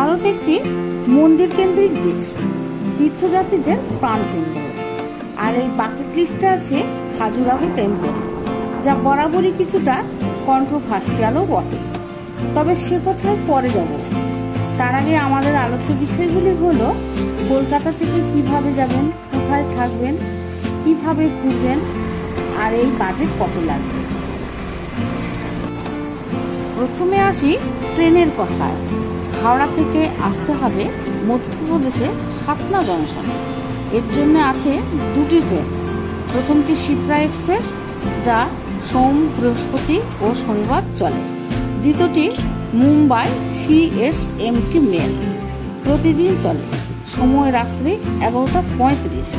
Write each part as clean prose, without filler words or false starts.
ভারত একটি মন্দির কেন্দ্রিক দেশ, তীর্থযাত্রীদের প্রাণকেন্দ্র। আর এই বাকেট লিস্টে আছে খাজুরাহো টেম্পল, যা বরাবরই কিছুটা কন্ট্রোভার্সিয়ালও বটে। তবে সে কথায় পরে যাব। তার আগে আমাদের আলোচ্য বিষয়গুলি হলো কলকাতা থেকে কিভাবে যাবেন, কোথায় থাকবেন, কিভাবে ঘুরবেন, আর এই বাজেট কত লাগবে। প্রথমে আসি ট্রেনের কথায়। হাওড়া থেকে আসতে হবে মধ্যপ্রদেশে সাতনা জংশনে। এর জন্য আছে দুটি ট্রেন। প্রথমটি শিপ্রা এক্সপ্রেস, যা সোম, বৃহস্পতি ও শনিবার চলে। দ্বিতীয়টি মুম্বাই CSMT মেল, প্রতিদিন চলে। সময় রাত্রি 11:35।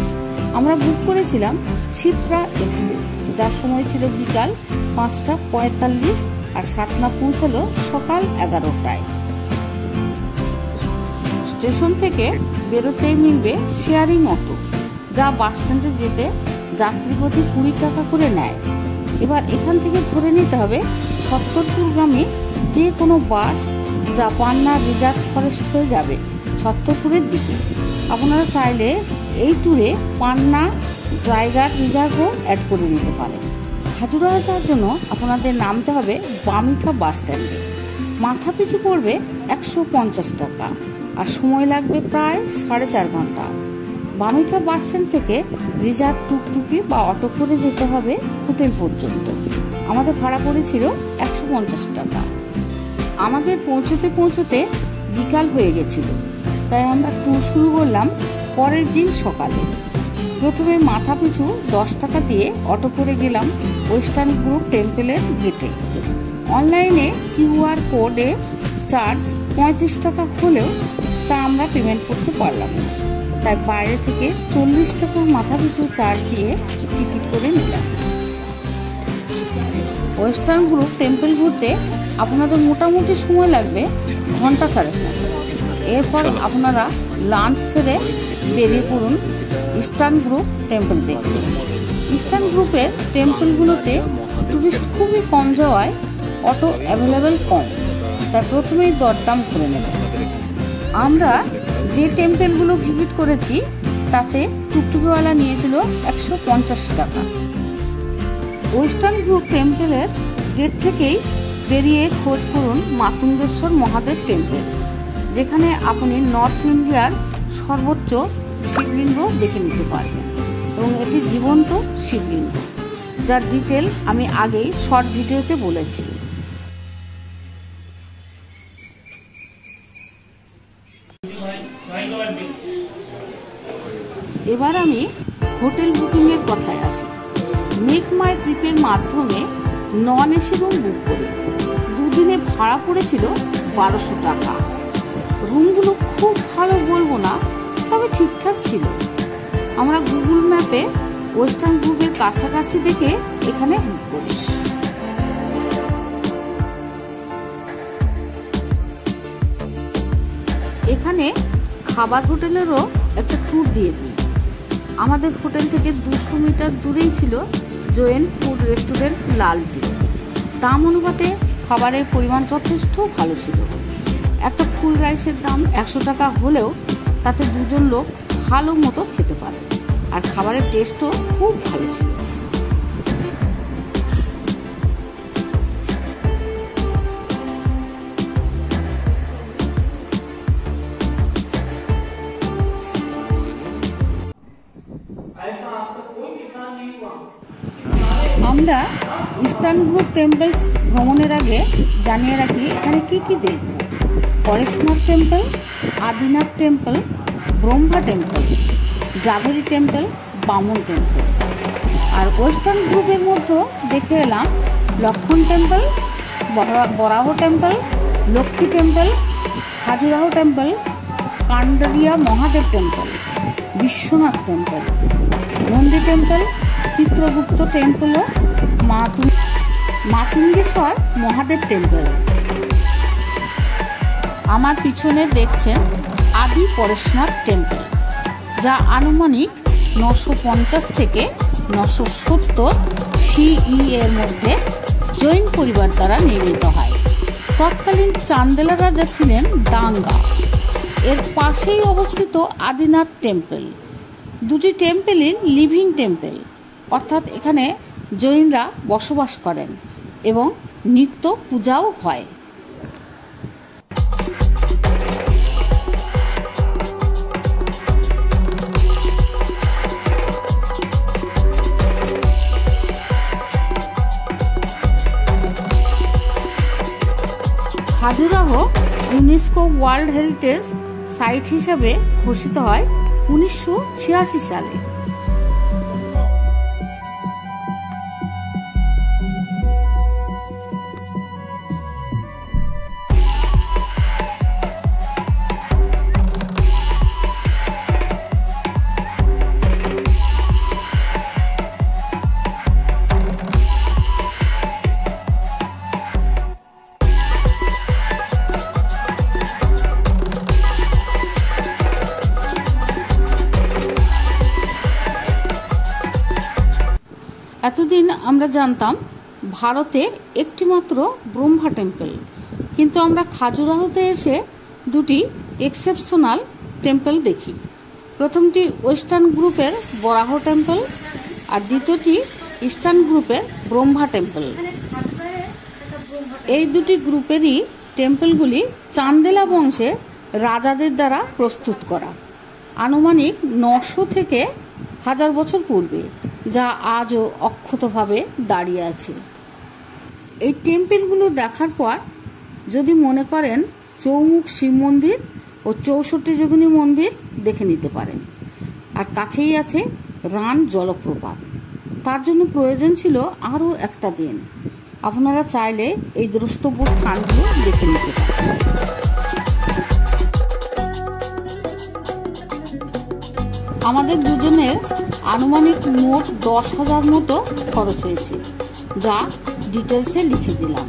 আমরা বুক করেছিলাম শিপ্রা এক্সপ্রেস, যার সময় ছিল বিকাল 5:45 আর সাতনা পৌঁছালো সকাল 11টায়। স্টেশন থেকে বেরোতেই মিলবে শেয়ারিং অটো, যা বাস স্ট্যান্ডে যেতে যাত্রীপ্রতি 20 টাকা করে নেয়। এবার এখান থেকে ধরে নিতে হবে ছত্তরপুরগামী যে কোনো বাস, যা পান্না রিজার্ভ ফরেস্ট হয়ে যাবে ছত্তরপুরের দিকে। আপনারা চাইলে এই ট্যুরে পান্না টাইগার রিজার্ভও অ্যাড করে নিতে পারেন। খাজুরাহো যাওয়ার জন্য আপনাদের নামতে হবে বামিঠা বাস স্ট্যান্ডে। মাথা পিছু পড়বে 150 টাকা আর সময় লাগবে প্রায় 4.5 ঘন্টা। বামিঠা বাস স্ট্যান্ড থেকে রিজার্ভ টুকটুকি বা অটো করে যেতে হবে হোটেল পর্যন্ত। আমাদের ভাড়া পড়েছিল 150 টাকা। আমাদের পৌঁছতে পৌঁছতে বিকাল হয়ে গেছিল, তাই আমরা ট্যুর শুরু করলাম পরের দিন সকালে। প্রথমে মাথা পিছু 10 টাকা দিয়ে অটো করে গেলাম ওয়েস্টার্ন গ্রুপ টেম্পলের গেটে। অনলাইনে QR কোডে চার্জ 35 টাকা হলেও তা আমরা পেমেন্ট করতে পারলাম না, তাই বাইরে থেকে 40 টাকা মাথা পিছু চার্জ দিয়ে টিকিট করে নিলাম। ওয়েস্টার্ন গ্রুপ টেম্পল ঘুরতে আপনাদের মোটামুটি সময় লাগবে 1.5 ঘন্টা। এরপর আপনারা লাঞ্চ সেরে বেরিয়ে পড়ুন ইস্টার্ন গ্রুপ টেম্পল দেখতে। ইস্টার্ন গ্রুপের টেম্পলগুলোতে টুরিস্ট খুবই কম যাওয়ায় অটো অ্যাভেলেবেল কম, তাই প্রথমেই দরদাম করে নেব। আমরা যে টেম্পলগুলো ভিজিট করেছি তাতে টুকটুকিওয়ালা নিয়েছিল 150 টাকা। ওয়েস্টার্ন গ্রুপ টেম্পলের গেট থেকেই বেরিয়ে খোঁজ করুন মাতুঙ্গেশ্বর মহাদেব টেম্পল, যেখানে আপনি নর্থ ইন্ডিয়ার সর্বোচ্চ শিবলিঙ্গ দেখে নিতে পারবেন এবং এটি জীবন্ত শিবলিঙ্গ, যার ডিটেল আমি আগেই শর্ট ভিডিওতে বলেছি। এবার আমি হোটেল বুকিংয়ের কথায় আসি। মেক মাই ট্রিপের মাধ্যমে নন এসি রুম বুক করি। দুদিনে ভাড়া পড়েছিল 1200 টাকা। রুমগুলো খুব ভালো বলবো না, তবে ঠিকঠাক ছিল। আমরা গুগল ম্যাপে ওয়েস্টার্ন গ্রুপের কাছাকাছি দেখে এখানে বুক করি। এখানে খাবার হোটেলেরও একটা ট্যুর দিয়ে দিই। আমাদের হোটেল থেকে 200 মিটার দূরেই ছিল জৈন ফুড রেস্টুরেন্ট লালজি। দাম অনুপাতে খাবারের পরিমাণ যথেষ্ট ভালো ছিল। একটা ফুল রাইসের দাম 100 টাকা হলেও তাতে দুজন লোক ভালো মতো খেতে পারে, আর খাবারের টেস্টও খুব ভালো ছিল। আমরা ইস্টার্ন গ্রুপ টেম্পলস ভ্রমণের আগে জানিয়ে রাখি এখানে কি কি দেখব। Pareshnath temple, Adinath temple, Brahma temple, Javari temple, Vaman temple. আর ওয়েস্টার্ন গ্রুপের মধ্যে দেখে এলাম Lakshman temple, Varaha temple, Lakshmi temple, Khajuraho temple, Kandariya Mahadev temple, Vishwanath temple, Nandi temple, Chitragupta temple ও মাতুঙ্গেশ্বর মহাদেব টেম্পল। আমার পিছনে দেখছেন আদি পরেশনাথ টেম্পল, যা আনুমানিক 950 থেকে 970 CE এর মধ্যে জৈন পরিবার দ্বারা নির্মিত হয়। তৎকালীন চান্দেলা রাজা ছিলেন দাঙ্গা, এর পাশেই অবস্থিত আদিনাথ টেম্পল। দুটি টেম্পলই লিভিং টেম্পল, অর্থাৎ এখানে জৈনরা বসবাস করেন এবং নিত্য পূজাও হয়। Khajuraho UNESCO world heritage site হিসাবে ঘোষিত হয় 1986 সালে। এতদিন আমরা জানতাম ভারতের একটিমাত্র ব্রহ্মা টেম্পল, কিন্তু আমরা খাজুরাহোতে এসে দুটি এক্সেপশনাল টেম্পল দেখি। প্রথমটি ওয়েস্টার্ন গ্রুপের বরাহ টেম্পল আর দ্বিতীয়টি ইস্টার্ন গ্রুপের ব্রহ্মা টেম্পল। এই দুটি গ্রুপেরই টেম্পলগুলি চান্দেলা বংশের রাজাদের দ্বারা প্রস্তুত করা, আনুমানিক 900 থেকে 1000 বছর পূর্বে, যা আজও অক্ষতভাবে দাঁড়িয়ে আছে। এই টেম্পলগুলো দেখার পর যদি মনে করেন চৌমুখ শিব মন্দির ও 64 যোগিনী মন্দির দেখে নিতে পারেন। আর কাছেই আছে রান জলপ্রপাত। তার জন্য প্রয়োজন ছিল আরও একটা দিন। আপনারা চাইলে এই দ্রষ্টব্য স্থানগুলো দেখে নিতে পারেন। আমাদের দুজনের আনুমানিক মোট 10,000 মতো খরচ হয়েছে, যা ডিটেলসে লিখে দিলাম।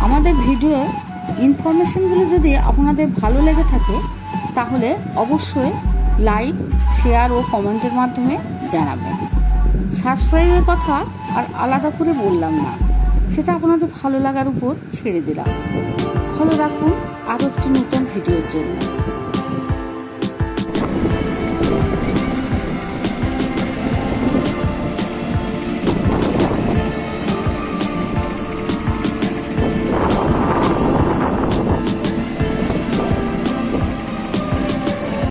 আমাদের ভিডিওর ইনফরমেশনগুলো যদি আপনাদের ভালো লেগে থাকে তাহলে অবশ্যই লাইক, শেয়ার ও কমেন্টের মাধ্যমে জানাবেন। সাবস্ক্রাইবের কথা আর আলাদা করে বললাম না, সেটা আপনাদের ভালো লাগার উপর ছেড়ে দিলাম। ভালো রাখুন আরও একটি নতুন ভিডিওর জন্য।